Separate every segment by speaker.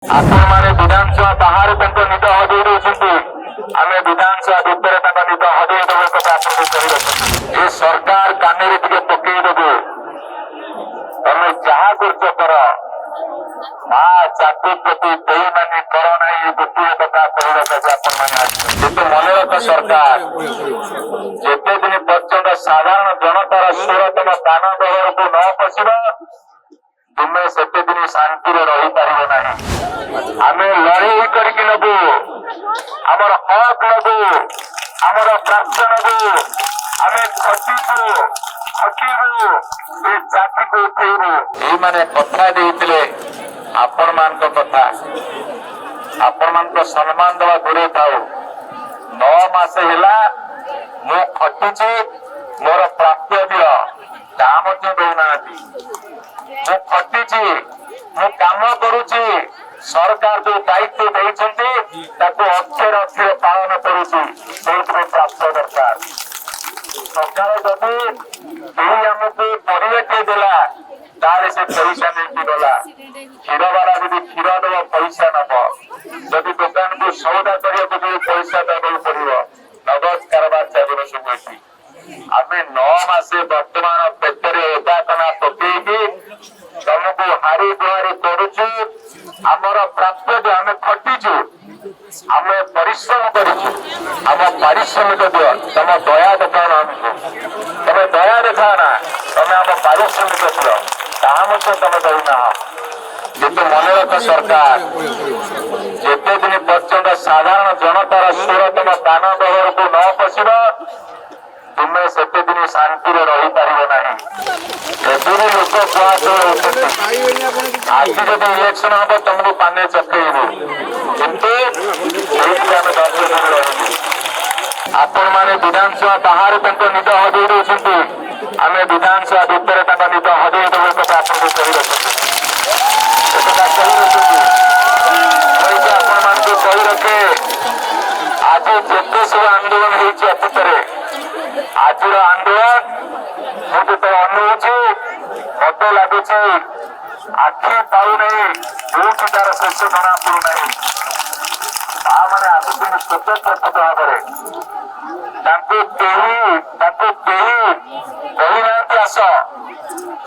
Speaker 1: ଆପଣମାନେ ବିଧାନସଭା ବାହାରେ ତାଙ୍କ ନିଦ ହଜେଇ ଦଉଛନ୍ତି, ଆମେ ବିଧାନସଭା ଭିତରେ ତାଙ୍କ ନିଦ ହଜେଇ ଦେବୁ କଥା ଆପଣଙ୍କୁ କହି ରଖୁଛୁ। ଏ ସରକାର କାନରେ ଟିକେ ପକେଇଦେବୁ, ତମେ ଯାହା କରୁଛ କର, ମା ଜାତି ପ୍ରତି ବେଇମାନି କର ନାହିଁ, ଗୋଟିଏ କଥା କହିବାକୁ ଆପଣମାନେ ଆସିଛନ୍ତି। କିନ୍ତୁ ମନେ ରଖ ସରକାର, ଯେତେ ଦିନ ପର୍ଯ୍ୟନ୍ତ ସାଧାରଣ ଜନତାର ସ୍ୱର ତମ କାନ ଗହରକୁ ନ ପଶିବ, ତୁମେ ସେତେ ଦିନ ଶାନ୍ତିରେ ରହିପାରିବ ନାହିଁ। ଆମେ ଲଢେଇ କରିକି ନେବୁ, ଆମର ହକ୍ ନେବୁ, ଆମର ପ୍ରାପ୍ତ ନେବୁ, ଆମେ ଖଟିବୁ, ଏ ଜାତିକୁ ଉଠେଇବୁ। ଏଇମାନେ କଥା ଦେଇଥିଲେ ଆପଣମାନଙ୍କ କଥା, ଆପଣମାନଙ୍କ ସମ୍ମାନ ଦେବା ଦୂରେ ଥାଉ। 9 ମାସ ହେଲା ମୁଁ ଖଟିଛି, ମୋର ପ୍ରାପ୍ୟ ଦିଅ, ତା ମଧ୍ୟ ଦଉନାହାନ୍ତି। ମୁଁ ଖଟିଛି, ମୁଁ କାମ କରୁଛି, ସରକାର ଯୋଉ ଦାୟିତ୍ୱ ଦେଇଛନ୍ତି ତାକୁ ଅକ୍ଷରେ ଅକ୍ଷରେ ପାଳନ କରୁଛି, ସେଇଥିପାଇଁ ପ୍ରାପ୍ତ ଦରକାର। ସରକାର ଯଦି କେହି ଆମକୁ ପରିବାଟିଏ ଦେଲା, ତାହେଲେ ସେ ପଇସା ନେଇକି ଗଲା। କ୍ଷୀରବାଲା ଯଦି କ୍ଷୀର ଦେବ ପଇସା ନବ, ଯଦି ଦୋକାନକୁ ସଉଦା କରିବାକୁ ଯୋଉ ପଇସା ଦେବାକୁ ପଡିବ, ନଗଦ କାରବାର ଚାଲିବ ସବୁ ଏଠି। ଆମେ 9 ମାସେ ବର୍ତ୍ତମାନ ପେଟରେ ଓଦା କନା ପକେଇକି ତମକୁ ହାରି ଗୁହାରି କରୁଛୁ। ଆମର ପ୍ରାପ୍ୟ ଯେ ଆମେ ଖଟିଛୁ, ଆମେ ପରିଶ୍ରମ କରିଛୁ, ଆମ ପାରିଶ୍ରମିକ ଦିଅ। ତମ ଦୟା ଦେଖାଅ ଆମକୁ, ତମେ ଦୟା ଦେଖାଅ ନା, ତମେ ଆମ ପାରିଶ୍ରମିକ ଦିଅ, ତାହା ମଧ୍ୟ ତମେ ଦଉନାହ। କିନ୍ତୁ ମନେ ରଖ ସରକାର, ଯେତେ ଦିନ ପର୍ଯ୍ୟନ୍ତ ସାଧାରଣ ଜନତାର ସ୍ୱର ତମ କାନ ଗହରକୁ ନ ପଶିବ, ତୁମେ ସେତେ ଦିନ ଶାନ୍ତିରେ ରହିପାରିବ ନାହିଁ। ଏଥିରୁ ଲୋକ କୁହାଶୁଣି ହେଉଛନ୍ତି, ଆଜି ଯଦି ଇଲେକ୍ସନ ହବ ତମକୁ ପାନେ ଚକେଇବୁ, କିନ୍ତୁ ସେଇଠି ଆମେ ଧୈର୍ଯ୍ୟ ଧରି ରହିବୁ। ଆପଣମାନେ ବିଧାନସଭା ବାହାରେ ତାଙ୍କ ନିଦ ହଜେଇ ଦଉଛନ୍ତି, ଆମେ ବିଧାନସଭା ଭିତରେ ତାଙ୍କ ନିଦ ହଜେଇ ଦେବୁ କଥା ଆପଣଙ୍କୁ କହି ରଖୁଛୁ। ସେକଥା କହି ରଖୁଛୁ, କହିକି ଆପଣମାନଙ୍କୁ କହି ରଖେ, ଆଜି ଯେତେ ସବୁ ଆନ୍ଦୋଳନ ହେଇଛି ଅତୀତରେ, ଆଜିର ଆନ୍ଦୋଳନ ମୁଁ ଯେତେବେଳେ ଅନଉଛି ମତେ ଲାଗୁଛି ଆଖି ପାଉନାହିଁ, ଯୋଉଠି ତାର ଶେଷ ଜଣା ପଡୁନାହିଁ। ତାମାନେ ଆସୁଛନ୍ତି ସ୍ୱତଃପ୍ରକୃତ ଭାବରେ, ତାଙ୍କୁ କେହି କହିନାହାନ୍ତି ଆସ,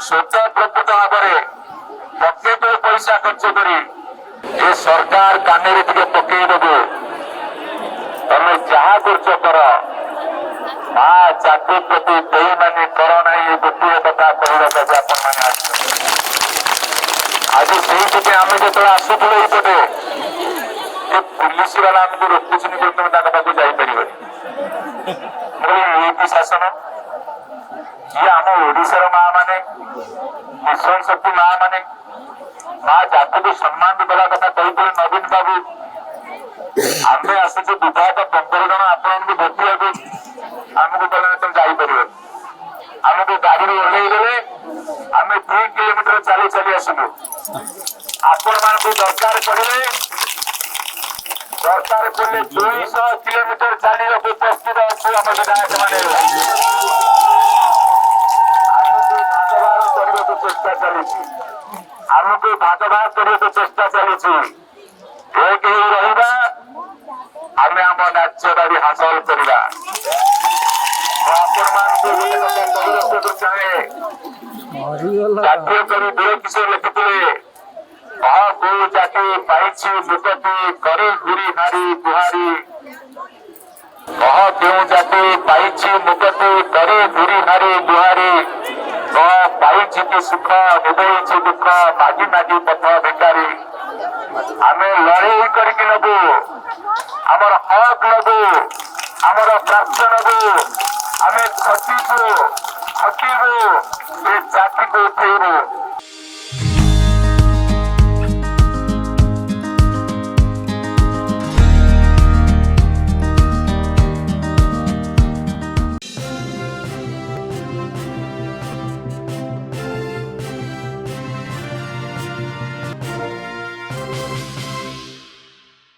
Speaker 1: ସ୍ୱତଃପ୍ରକୃତ ଭାବରେ ପକେଟରେ ପଇସା ଖର୍ଚ୍ଚ କରି ଏ ସରକାର କାନରେ ଟିକେ ପକେଇଦେବୁ, ତମେ ଯାହା କରୁଛ କର, ମା ଜାତି ପ୍ରତି ବେଇମାନି କର ନାହିଁ, ଗୋଟିଏ କଥା କହିବାକୁ ଆପଣମାନେ ଆସିଛନ୍ତି। ଆଜି ସେଇଥିପାଇଁ ଆମେ ଯେତେବେଳେ ଆସୁଥିଲୁ ଏଇପଟେ, ଏ ପୁଲିସ ବାଲା ଆମକୁ ରୋକୁଛନ୍ତି ବୋଲି ତମେ ତାଙ୍କ ପାଖକୁ ଯାଇପାରିବନି। କି ଶାସନ, କିଏ ଆମ ଓଡିଶାର ମା ମାନେ, ମିଶନ ଶକ୍ତି ମା ମାନେ, ମା ଜାତିକୁ ସମ୍ମାନ ଦେବା କଥା କହିଥିଲେ ନବୀନ ବାବୁ। ଆମେ ଆସୁଛୁ ବିଧାୟକ 15 ଜଣ ଆପଣଙ୍କୁ ଭେଟିବାକୁ, ଆମକୁ କହିଲେ ତମେ ଯାଇପାରିବନି। ଆମକୁ ଗାଡିରୁ ଓହ୍ଲେଇ ଦେଲେ, ଆମେ 2 କିଲୋମିଟର ଚାଲି ଚାଲି ଆସିବୁ। ଆପଣମାନଙ୍କୁ ଦରକାର ପଡିଲେ 200 କିଲୋମିଟର ଚାଲିବାକୁ ପ୍ରସ୍ତୁତ ଅଛୁ ଆମ ବିଧାୟକ ମାନେ। ଆମକୁ ଭାଗଭାଗ କରିବାକୁ ଚେଷ୍ଟା ଚାଲିଛି, ଆମକୁ ଭାଗଭାଗ କରିବାକୁ ଚେଷ୍ଟା ଚାଲିଛି। ଏକ ହେଇ ରହିବା, ଆମେ ଆମ ନ୍ୟାଯ୍ୟ ଦାବି ହାସଲ କରିବା। ଆପଣମାନଙ୍କୁ ଗୋଟେ କଥା କହି ରଖିବାକୁ ଚାହେଁ, ଜାତୀୟ କବି ବୀର କିଶୋର ଲେଖିଥିଲେ, କୋଉ ଜାତି ପାଇଛି ମୁକତି କରି ଘୁରି ହାରି ଗୁହାରି, କେଉଁ ଜାତି ପାଇଛି ମୁକତି କରି ଘୁରି ହାରି ଗୁହାରି, ପାଇଛି କି ସୁଖ ନିଭେଇଛି ଦୁଃଖ ମାଗି ମାଗି ପଥ ଭିକାରୀ। ଆମେ ଲଢେଇ କରିକି ନେବୁ, ଆମର ହକ୍ ନେବୁ, ଆମର ପ୍ରାପ୍ତ ନେବୁ, ଆମେ ଖଟିବୁ, ଏ ଜାତିକୁ ଉଠେଇବୁ।